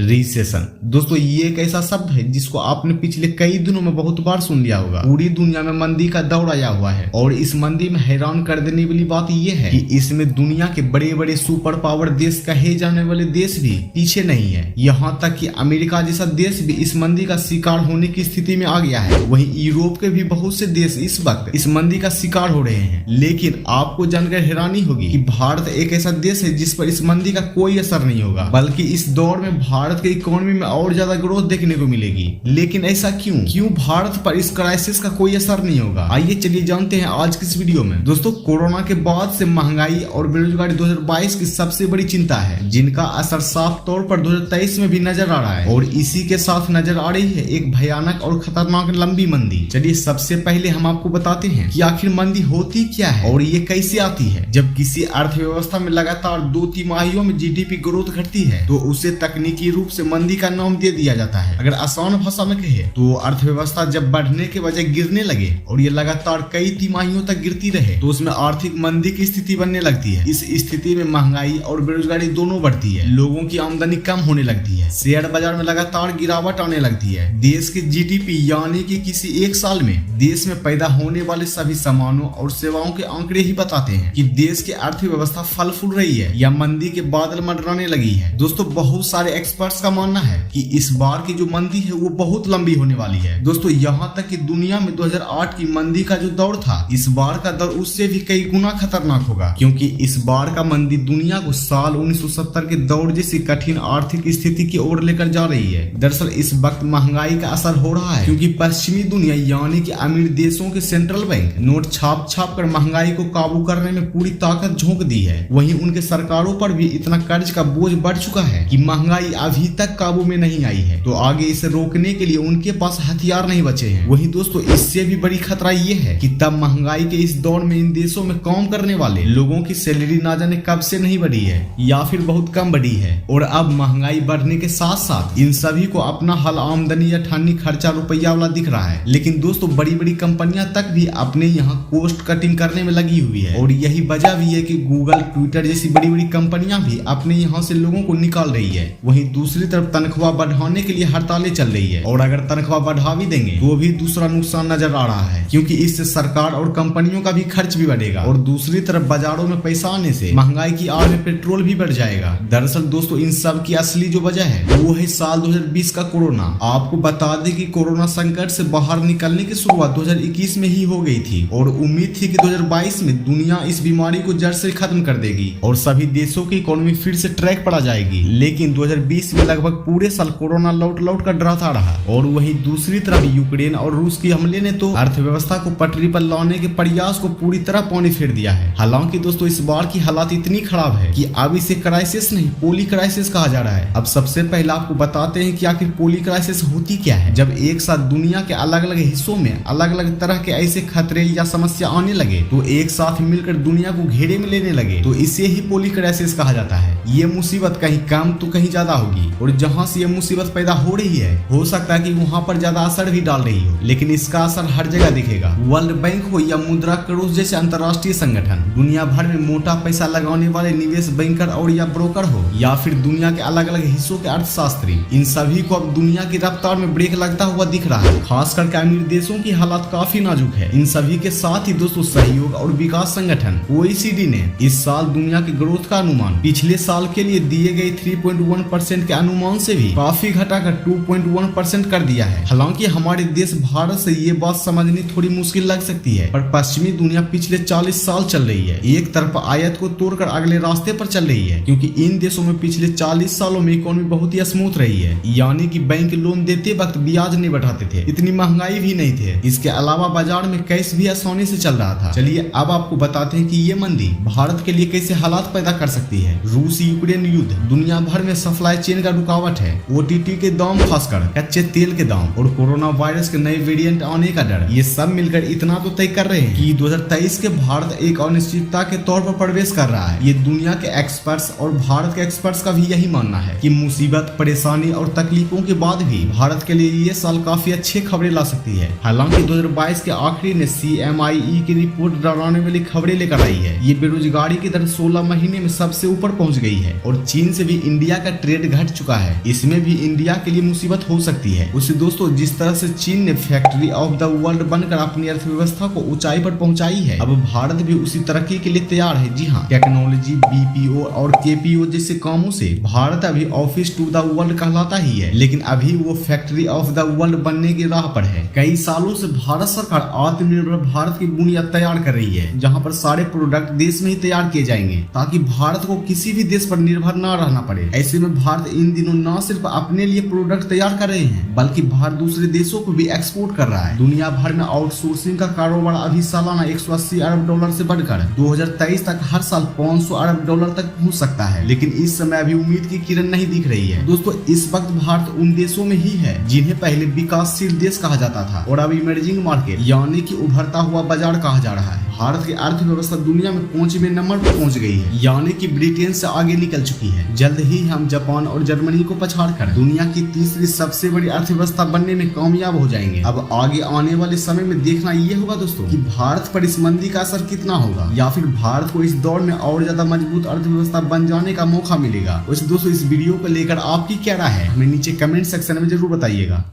Recession. दोस्तों ये एक ऐसा शब्द है जिसको आपने पिछले कई दिनों में बहुत बार सुन लिया होगा। पूरी दुनिया में मंदी का दौर आया हुआ है और इस मंदी में हैरान कर देने वाली बात ये है कि इसमें दुनिया के बड़े बड़े सुपर पावर देश कहे जाने वाले देश भी पीछे नहीं है। यहाँ तक कि अमेरिका जैसा देश भी इस मंदी का शिकार होने की स्थिति में आ गया है। वहीं यूरोप के भी बहुत से देश इस वक्त इस मंदी का शिकार हो रहे हैं। लेकिन आपको जानकर हैरानी होगी कि भारत एक ऐसा देश है जिस पर इस मंदी का कोई असर नहीं होगा, बल्कि इस दौर में भारत के इकोनॉमी में और ज्यादा ग्रोथ देखने को मिलेगी। लेकिन ऐसा क्यों भारत पर इस क्राइसिस का कोई असर नहीं होगा? आइए चलिए जानते हैं आज की इस वीडियो में। दोस्तों कोरोना के बाद से महंगाई और बेरोजगारी 2022 की सबसे बड़ी चिंता है, जिनका असर साफ तौर पर 2023 में भी नजर आ रहा है और इसी के साथ नजर आ रही है एक भयानक और खतरनाक लंबी मंदी। चलिए सबसे पहले हम आपको बताते हैं कि आखिर मंदी होती क्या है और ये कैसे आती है। जब किसी अर्थव्यवस्था में लगातार 2 तिमाहियों में जीडीपी ग्रोथ घटती है तो उसे तकनीकी रूप से मंदी का नाम दे दिया जाता है। अगर आसान भाषा में कहे तो अर्थव्यवस्था जब बढ़ने के बजाय गिरने लगे और ये लगातार कई तिमाहियों तक गिरती रहे तो उसमें आर्थिक मंदी की स्थिति बनने लगती है। इस स्थिति में महंगाई और बेरोजगारी दोनों बढ़ती है, लोगों की आमदनी कम होने लगती है, शेयर बाजार में लगातार गिरावट आने लगती है। देश की जीडीपी यानी कि किसी एक साल में देश में पैदा होने वाले सभी सामानों और सेवाओं के आंकड़े ही बताते हैं कि देश की अर्थव्यवस्था फल फूल रही है या मंदी के बादल मंडराने लगी है। दोस्तों बहुत सारे एक्सपर्ट्स का मानना है कि इस बार की जो मंदी है वो बहुत लंबी होने वाली है। दोस्तों यहाँ तक कि दुनिया में 2008 की मंदी का जो दौर था, इस बार का दौर उससे भी कई गुना खतरनाक होगा, क्योंकि इस बार का मंदी दुनिया को साल 1970 के दौर जैसी कठिन आर्थिक स्थिति की ओर लेकर जा रही है। दरअसल इस वक्त महंगाई का असर हो रहा है क्योंकि पश्चिमी दुनिया यानी कि अमीर देशों के सेंट्रल बैंक नोट छाप कर महंगाई को काबू करने में पूरी ताकत झोंक दी है। वहीं उनके सरकारों पर भी इतना कर्ज का बोझ बढ़ चुका है कि महंगाई अभी तक काबू में नहीं आई है, तो आगे इसे रोकने के लिए उनके पास हथियार नहीं बचे हैं। वहीं दोस्तों इससे भी बड़ी खतरा ये है कि तब महंगाई के इस दौर में इन देशों में काम करने वाले लोगों की सैलरी ना जाने कब से नहीं बढ़ी है या फिर बहुत कम बढ़ी है, और अब महंगाई बढ़ने के साथ साथ इन सभी को अपना हल आमदनी या ठानी खर्चा रुपया वाला दिख रहा है। लेकिन दोस्तों बड़ी बड़ी कंपनियां तक भी अपने यहाँ कोस्ट कटिंग करने में लगी हुई है और यही वजह भी है कि गूगल, ट्विटर जैसी बड़ी बड़ी कंपनियां भी अपने यहाँ से लोगों को निकाल रही है। वहीं दूसरी तरफ तनख्वाह बढ़ाने के लिए हड़तालें चल रही है और अगर तनख्वाह बढ़ा भी देंगे तो भी दूसरा नुकसान नजर आ रहा है, क्योंकि इससे सरकार और कंपनियों का भी खर्च भी बढ़ेगा और दूसरी तरफ बाजारों में पैसा आने से महंगाई की आड़ में पेट्रोल भी बढ़ जाएगा। दरअसल दोस्तों इन सब की असली जो वजह है वो है साल 2020 का कोरोना। आपको बता दें कि कोरोना संकट से बाहर निकलने की शुरुआत 2021 में ही हो गई थी और उम्मीद थी कि 2022 में दुनिया इस बीमारी को जड़ से खत्म कर देगी और सभी देशों की इकोनॉमी फिर से ट्रैक पर आ जाएगी। लेकिन 2020 में लगभग पूरे साल कोरोना लौट कर डराता रहा और वहीं दूसरी तरफ यूक्रेन और रूस की हमले ने तो अर्थव्यवस्था को पटरी पर लाने के प्रयास को पूरी तरह पानी फेर दिया है। हालांकि दोस्तों इस बार की हालात इतनी खराब है कि अब इसे क्राइसिस नहीं पोली क्राइसिस कहा जा रहा है। अब सबसे पहले आपको बताते हैं कि आखिर पोली क्राइसिस होती क्या है। जब एक साथ दुनिया के अलग अलग हिस्सों में अलग अलग तरह के ऐसे खतरे या समस्या आने लगे तो एक साथ मिलकर दुनिया को घेरे में लेने लगे तो इसे ही पोली क्राइसिस कहा जाता है। ये मुसीबत कहीं कम तो कहीं ज्यादा होगी और जहां से ये मुसीबत पैदा हो रही है हो सकता है कि वहां पर ज्यादा असर भी डाल रही हो, लेकिन इसका असर हर जगह दिखेगा। वर्ल्ड बैंक हो या मुद्रा कोष जैसे अंतर्राष्ट्रीय संगठन, दुनिया भर में मोटा पैसा लगाने वाले निवेश बैंकर और या ब्रोकर हो या फिर दुनिया के अलग अलग हिस्सों के अर्थशास्त्री, इन सभी को अब दुनिया की रफ्तार में ब्रेक लगता हुआ दिख रहा है। खास करके अमीर देशों की हालात काफी नाजुक है। इन सभी के साथ ही दोस्तों सहयोग और विकास संगठन OECD ने इस साल दुनिया के ग्रोथ का अनुमान पिछले साल के लिए दिए गए 3.1% के अनुमान से भी काफी घटाकर 2.1% कर दिया है। हालांकि हमारे देश भारत से ये बात समझनी थोड़ी मुश्किल लग सकती है, पर पश्चिमी दुनिया पिछले 40 साल चल रही है। एक तरफ आयत को तोड़कर अगले रास्ते पर चल रही है, क्योंकि इन देशों में पिछले 40 सालों में इकोनॉमी बहुत ही स्मूथ रही है, यानी कि बैंक लोन देते वक्त ब्याज नहीं बढ़ाते थे, इतनी महंगाई भी नहीं थे। इसके अलावा बाजार में कैश भी आसानी से चल रहा था। चलिए अब आपको बताते हैं कि ये मंदी भारत के लिए कैसे हालात पैदा कर सकती है। रूस यूक्रेन युद्ध, दुनिया भर में सप्लाई चेन का रुकावट है, OTT के दाम खासकर कच्चे तेल के दाम और कोरोना वायरस के नए वेरिएंट आने का डर, ये सब मिलकर इतना तो तय कर रहे हैं कि 2023 के भारत एक अनिश्चितता के तौर पर प्रवेश कर रहा है। ये दुनिया के एक्सपर्ट्स और भारत के एक्सपर्ट्स का भी यही मानना है कि मुसीबत, परेशानी और तकलीफों के बाद भी भारत के लिए ये साल काफी अच्छी खबरें ला सकती है। हालांकि 2022 के आखिरी ने CMIE की रिपोर्ट डराने वाली खबरें लेकर आई है। ये बेरोजगारी की दर 16 महीने में सबसे ऊपर पहुंच गई है और चीन से भी इंडिया का ट्रेड घट घट चुका है, इसमें भी इंडिया के लिए मुसीबत हो सकती है। उससे दोस्तों जिस तरह से चीन ने फैक्ट्री ऑफ द वर्ल्ड बनकर अपनी अर्थव्यवस्था को ऊंचाई पर पहुंचाई है, अब भारत भी उसी तरक्की के लिए तैयार है। जी हाँ, टेक्नोलॉजी, बीपीओ और केपीओ जैसे कामों से भारत अभी ऑफिस टू द वर्ल्ड कहलाता ही है, लेकिन अभी वो फैक्ट्री ऑफ द वर्ल्ड बनने की राह पर है। कई सालों से भारत सरकार आत्मनिर्भर भारत की बुनियाद तैयार कर रही है, जहाँ पर सारे प्रोडक्ट देश में ही तैयार किए जाएंगे ताकि भारत को किसी भी देश पर निर्भर न रहना पड़े। ऐसे में भारत इन दिनों न सिर्फ अपने लिए प्रोडक्ट तैयार कर रहे हैं, बल्कि भारत दूसरे देशों को भी एक्सपोर्ट कर रहा है। दुनिया भर में आउटसोर्सिंग का कारोबार अभी सालाना 180 अरब डॉलर से बढ़कर 2023 तक हर साल 500 अरब डॉलर तक पहुंच सकता है, लेकिन इस समय अभी उम्मीद की किरण नहीं दिख रही है। दोस्तों इस वक्त भारत उन देशों में ही है जिन्हें पहले विकासशील देश कहा जाता था और अब इमर्जिंग मार्केट यानी कि उभरता हुआ बाजार कहा जा रहा है। भारत की अर्थव्यवस्था दुनिया में 5वें नंबर पर पहुंच गई है, यानी कि ब्रिटेन से आगे निकल चुकी है। जल्द ही हम जापान और जर्मनी को पछाड़कर दुनिया की तीसरी सबसे बड़ी अर्थव्यवस्था बनने में कामयाब हो जाएंगे। अब आगे आने वाले समय में देखना ये होगा दोस्तों कि भारत पर इस मंदी का असर कितना होगा, या फिर भारत को इस दौर में और ज्यादा मजबूत अर्थव्यवस्था बन जाने का मौका मिलेगा। वैसे दोस्तों इस वीडियो को लेकर आपकी क्या राय है, हमें नीचे कमेंट सेक्शन में जरूर बताइएगा।